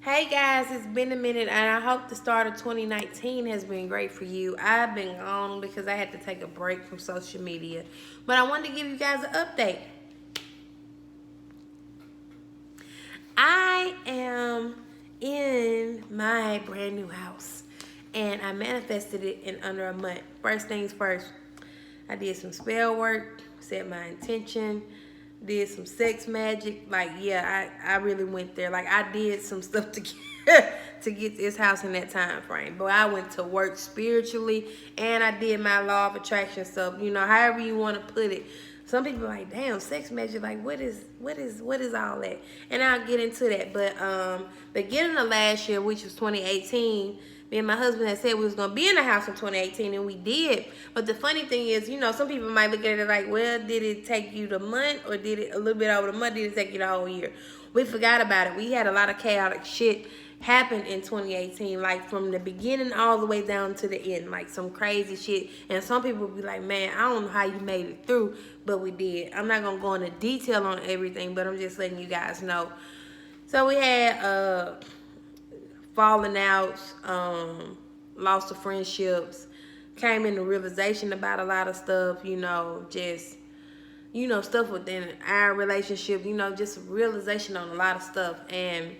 Hey guys, it's been a minute and I hope the start of 2019 has been great for you. I've been gone because I had to take a break from social media. But I wanted to give you guys an update. I am in my brand new house and I manifested it in under a month. First things first, I did some spell work, set my intention, did some sex magic. Like, yeah, I really went there. Like, I did some stuff to to get this house in that time frame. But I went to work spiritually and I did my law of attraction stuff. You know, however you want to put it. Some people are like, damn, sex magic, like what is all that? And I'll get into that. But beginning of last year, which was 2018, me and my husband had said we was gonna be in the house in 2018, and we did. But the funny thing is, you know, some people might look at it like, well, did it take you the month, or did it a little bit over the month? Did it take you the whole year? We forgot about it. We had a lot of chaotic shit happen in 2018, like from the beginning all the way down to the end, like some crazy shit. And some people be like, man, I don't know how you made it through, but we did. I'm not gonna go into detail on everything, but I'm just letting you guys know. So we had falling outs, loss of friendships, came into realization about a lot of stuff, you know, just, you know, stuff within our relationship, you know, just realization on a lot of stuff. And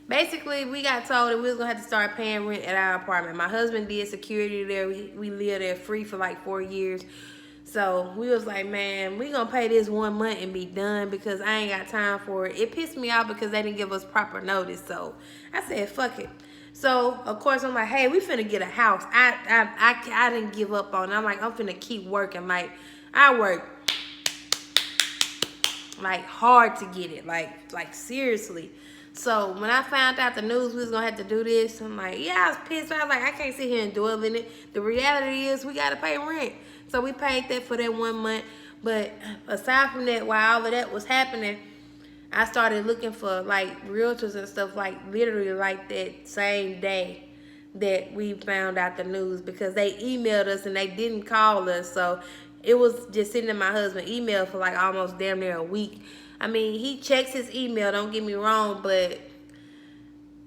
basically, we got told that we was going to have to start paying rent at our apartment. My husband did security there. We lived there free for like 4 years. So we was like, man, we gonna pay this 1 month and be done because I ain't got time for it. It pissed me off because they didn't give us proper notice. So I said, fuck it. So of course I'm like, hey, we finna get a house. I didn't give up on it. I'm like, I'm finna keep working. Like I work like hard to get it. Like seriously. So when I found out the news we was gonna have to do this, I'm like, yeah, I was pissed. I was like, I can't sit here and dwell in it. The reality is we gotta pay rent. So we paid that for that 1 month. But aside from that, while all of that was happening, I started looking for like realtors and stuff like literally like that same day that we found out the news because they emailed us and they didn't call us. So it was just sitting in my husband's email for like almost damn near a week. I mean, he checks his email, don't get me wrong, but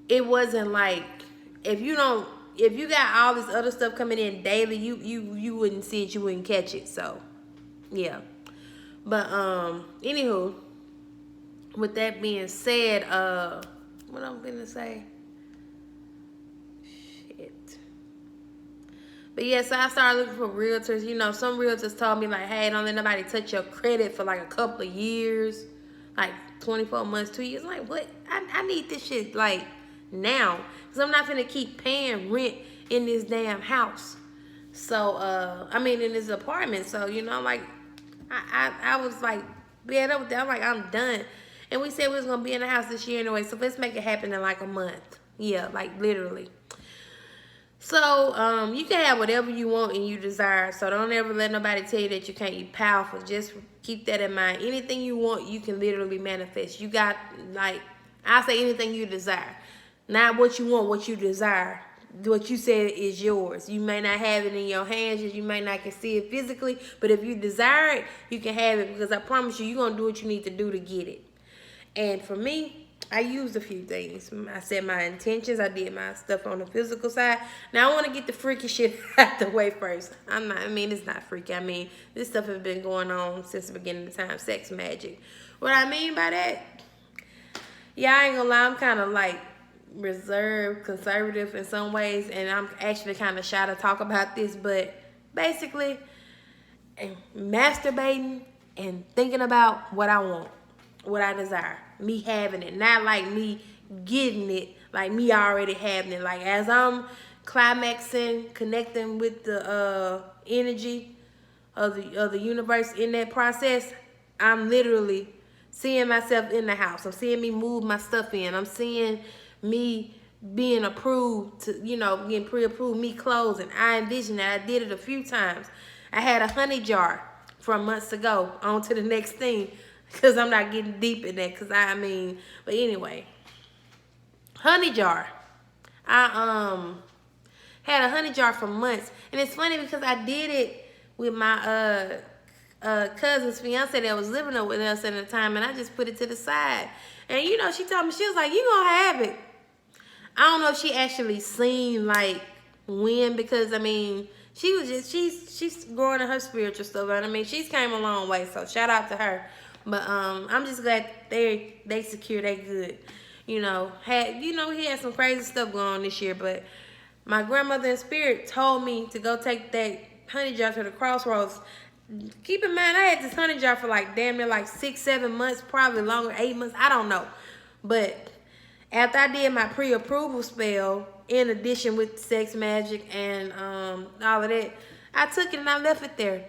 it wasn't like if you got all this other stuff coming in daily, you wouldn't see it, you wouldn't catch it. So yeah. But anywho, with that being said, what I'm gonna say? Shit. But yeah, so I started looking for realtors. You know, some realtors told me like, hey, don't let nobody touch your credit for like a couple of years, like 24 months, 2 years. I'm like, what? I need this shit like now, cause I'm not gonna keep paying rent in this damn house. So I mean in this apartment. So you know, like I was like, being up with that. I'm like, I'm done. And we said we was gonna be in the house this year anyway. So let's make it happen in like a month. Yeah, like literally. So, you can have whatever you want and you desire. So don't ever let nobody tell you that you can't be powerful. Just keep that in mind. Anything you want, you can literally manifest. You got, like, I say anything you desire. Not what you want, what you desire. What you said is yours. You may not have it in your hands, you may not can see it physically, but if you desire it, you can have it because I promise you, you're going to do what you need to do to get it. And for me, I used a few things. I said my intentions. I did my stuff on the physical side. Now I want to get the freaky shit out the way first. I mean, it's not freaky. I mean, this stuff has been going on since the beginning of time. Sex magic. What I mean by that, yeah, I ain't gonna lie. I'm kind of like reserved, conservative in some ways, and I'm actually kind of shy to talk about this. But basically, masturbating and thinking about what I want, what I desire, me having it, not like me getting it, like me already having it. Like as I'm climaxing, connecting with the energy of the universe in that process, I'm literally seeing myself in the house. I'm seeing me move my stuff in. I'm seeing me being approved to, you know, getting pre-approved, me closing. I envision that. I did it a few times. I had a honey jar from months ago. On to the next thing. Because I'm not getting deep in that. Because I mean, but anyway. Honey jar. I had a honey jar for months. And it's funny because I did it with my cousin's fiance that was living up with us at the time. And I just put it to the side. And you know, she told me, she was like, you gonna have it. I don't know if she actually seen like when, because I mean she was just she's growing in her spiritual stuff. And I mean she's came a long way, so shout out to her. But I'm just glad they secure, they good. You know, he had some crazy stuff going on this year, but my grandmother in spirit told me to go take that honey jar to the crossroads. Keep in mind, I had this honey jar for like damn near like 6-7 months, probably longer, 8 months, I don't know. But after I did my pre-approval spell, in addition with sex magic and all of that, I took it and I left it there.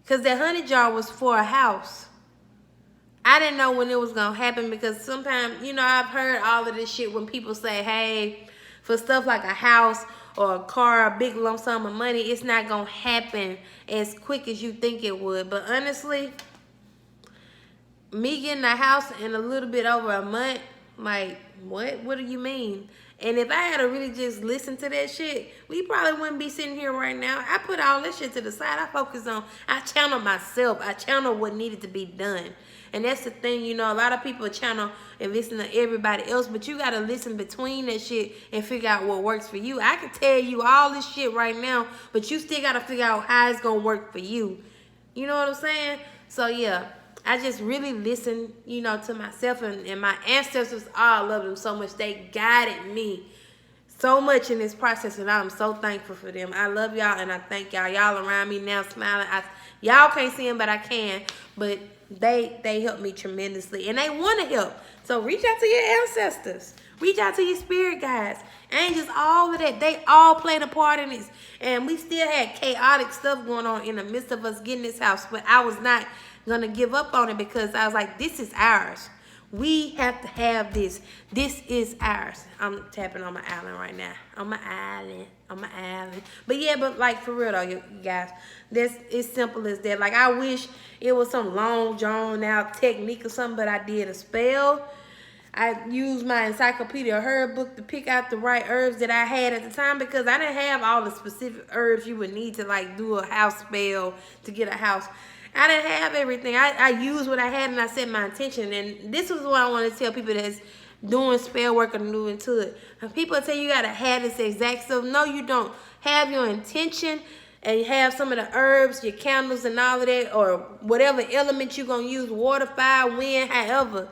Because that honey jar was for a house. I didn't know when it was going to happen, because sometimes, I've heard all of this shit when people say, hey, for stuff like a house or a car, a big lump sum of money, it's not going to happen as quick as you think it would. But honestly, me getting a house in a little bit over a month, like, what? What do you mean? And if I had to really just listen to that shit, we probably wouldn't be sitting here right now. I put all this shit to the side. I channel myself. I channel what needed to be done. And that's the thing, a lot of people channel and listen to everybody else, but you got to listen between that shit and figure out what works for you. I can tell you all this shit right now, but you still got to figure out how it's going to work for you. You know what I'm saying? So, yeah, I just really listen, to myself and my ancestors. I love them so much. They guided me so much in this process, and I'm so thankful for them. I love y'all, and I thank y'all. Y'all around me now smiling. Y'all can't see them, but I can. But they help me tremendously, and they want to help. So reach out to your ancestors. Reach out to your spirit guides. Angels, all of that. They all played a part in this. And we still had chaotic stuff going on in the midst of us getting this house. But I was not going to give up on it, because I was like, this is ours. We have to have this. This is ours. I'm tapping on my island right now. On my island. But yeah, but like for real though, you guys, it's simple as that. Like I wish it was some long drawn out technique or something, but I did a spell. I used my encyclopedia herb book to pick out the right herbs that I had at the time, because I didn't have all the specific herbs you would need to like do a house spell to get a house. I didn't have everything. I used what I had, and I set my intention. And this is what I want to tell people that's doing spell work or new into it. If people tell you got to have this exact stuff, no, you don't. Have your intention, and you have some of the herbs, your candles and all of that, or whatever element you're going to use, water, fire, wind, however.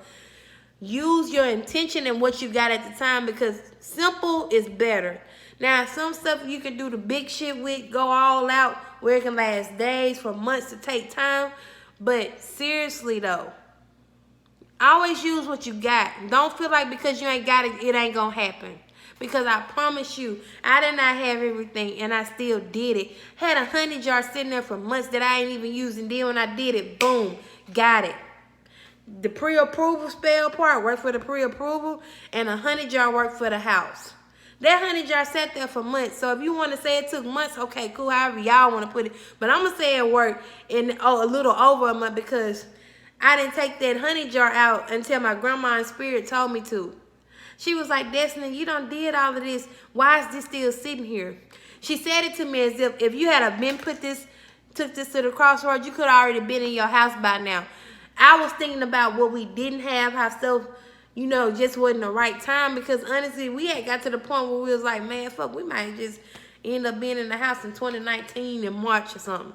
Use your intention and what you got at the time, because simple is better. Now, some stuff you can do the big shit with, go all out, where it can last days, for months to take time. But seriously, though, always use what you got. Don't feel like because you ain't got it, it ain't going to happen. Because I promise you, I did not have everything, and I still did it. Had a honey jar sitting there for months that I ain't even using. Then when I did it, boom, got it. The pre-approval spell part worked for the pre-approval, and a honey jar worked for the house. That honey jar sat there for months. So if you want to say it took months, okay, cool, however y'all want to put it. But I'm going to say it worked in a little over a month, because I didn't take that honey jar out until my grandma in spirit told me to. She was like, Destiny, you done did all of this. Why is this still sitting here? She said it to me as if you had been took this to the crossroads, you could have already been in your house by now. I was thinking about what we didn't have, how stuff, just wasn't the right time, because honestly, we had got to the point where we was like, man, fuck, we might just end up being in the house in 2019 in March or something.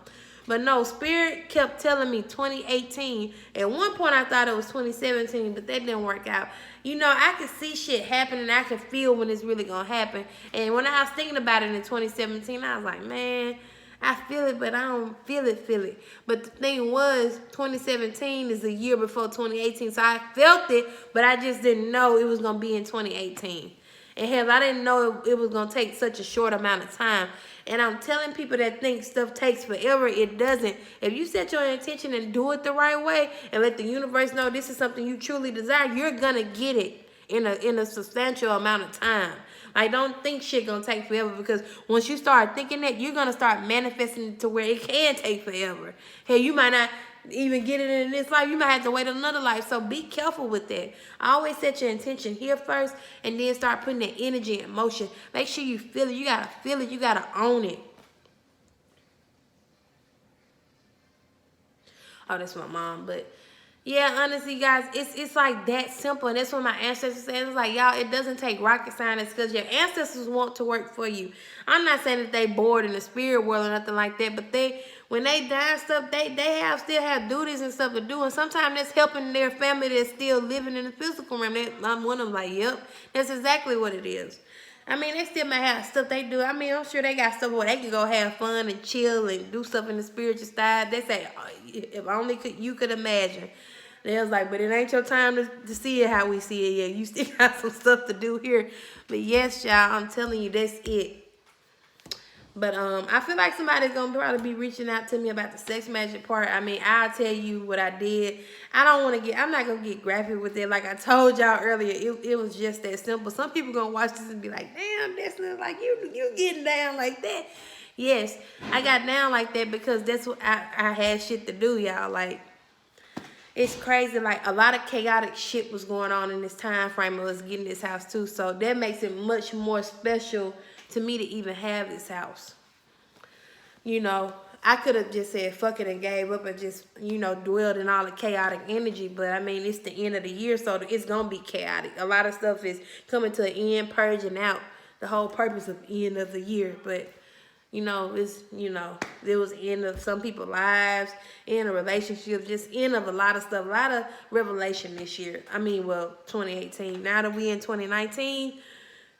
But no, Spirit kept telling me 2018. At one point, I thought it was 2017, but that didn't work out. I could see shit happening. I could feel when it's really going to happen. And when I was thinking about it in 2017, I was like, man, I feel it, but I don't feel it. But the thing was, 2017 is a year before 2018, so I felt it, but I just didn't know it was going to be in 2018. And hell, I didn't know it was going to take such a short amount of time. And I'm telling people that think stuff takes forever, it doesn't. If you set your intention and do it the right way and let the universe know this is something you truly desire, you're going to get it in a substantial amount of time. I don't think shit gonna take forever, because once you start thinking that, you're gonna start manifesting it to where it can take forever. Hey, you might not even get it in this life. You might have to wait another life. So be careful with that. I always set your intention here first, and then start putting that energy in motion. Make sure you feel it. You gotta feel it. You gotta own it. Oh, that's my mom. But Yeah, honestly, guys, it's like that simple, and that's what my ancestors said. It's like, y'all, it doesn't take rocket science because your ancestors want to work for you. I'm not saying that they bored in the spirit world or nothing like that, but when they die and stuff, they still have duties and stuff to do, and sometimes that's helping their family that's still living in the physical realm. I'm one of them. Like, yep, that's exactly what it is. I mean, they still might have stuff they do. I mean, I'm sure they got stuff where they can go have fun and chill and do stuff in the spiritual style. They say, oh, if only you could imagine. They was like, but it ain't your time to see it how we see it yet. You still got some stuff to do here. But yes, y'all, I'm telling you, that's it. But I feel like somebody's gonna probably be reaching out to me about the sex magic part. I mean, I'll tell you what I did. I'm not gonna get graphic with it. Like I told y'all earlier, it was just that simple. Some people gonna watch this and be like, damn, that's not like you getting down like that. Yes, I got down like that because that's what I had shit to do, y'all. Like, it's crazy. Like, a lot of chaotic shit was going on in this time frame of us getting this house too. So that makes it much more special to me to even have this house. You know, I could have just said fuck it and gave up and just, dwelled in all the chaotic energy. But I mean, it's the end of the year, so it's gonna be chaotic. A lot of stuff is coming to an end, purging out. The whole purpose of the end of the year. But there was end of some people's lives, end of relationships, just end of a lot of stuff, a lot of revelation this year. I mean, well, 2018. Now that we in 2019,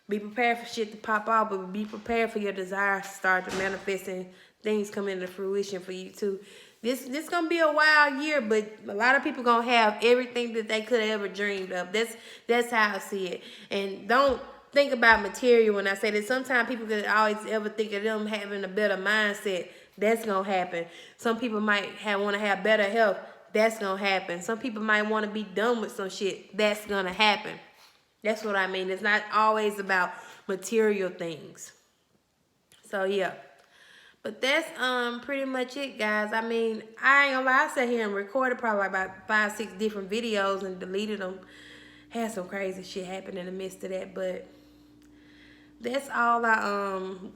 be prepared for shit to pop out, but be prepared for your desires to start to manifest and things come into fruition for you too. This gonna be a wild year, but a lot of people gonna have everything that they could have ever dreamed of. That's how I see it. And don't think about material when I say that. Sometimes people could always ever think of them having a better mindset. That's gonna happen. Some people might want to have better health. That's gonna happen. Some people might want to be done with some shit. That's gonna happen. That's what I mean. It's not always about material things. So yeah. But that's pretty much it, guys. I mean, I ain't gonna lie, I sat here and recorded probably about 5-6 different videos and deleted them. Had some crazy shit happen in the midst of that, but that's all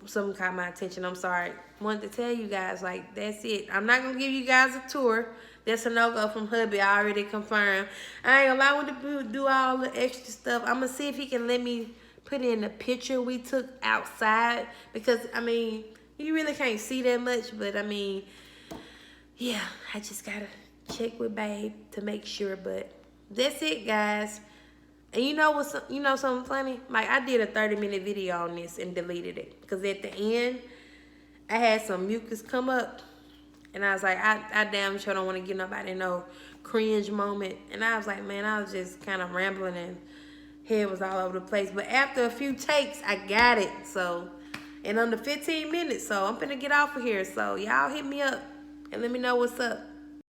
something caught my attention. I'm sorry. Wanted to tell you guys, like, that's it. I'm not gonna give you guys a tour. That's a no-go from hubby. I already confirmed. I ain't gonna lie when to do all the extra stuff. I'm gonna see if he can let me put in the picture we took outside, because I mean, you really can't see that much, but I mean, yeah, I just gotta check with babe to make sure. But that's it, guys. And you know something funny? Like, I did a 30-minute video on this and deleted it. Because at the end, I had some mucus come up. And I was like, I damn sure don't want to give nobody no cringe moment. And I was like, man, I was just kind of rambling and head was all over the place. But after a few takes, I got it. So, and under 15 minutes. So, I'm finna get off of here. So, y'all hit me up and let me know what's up.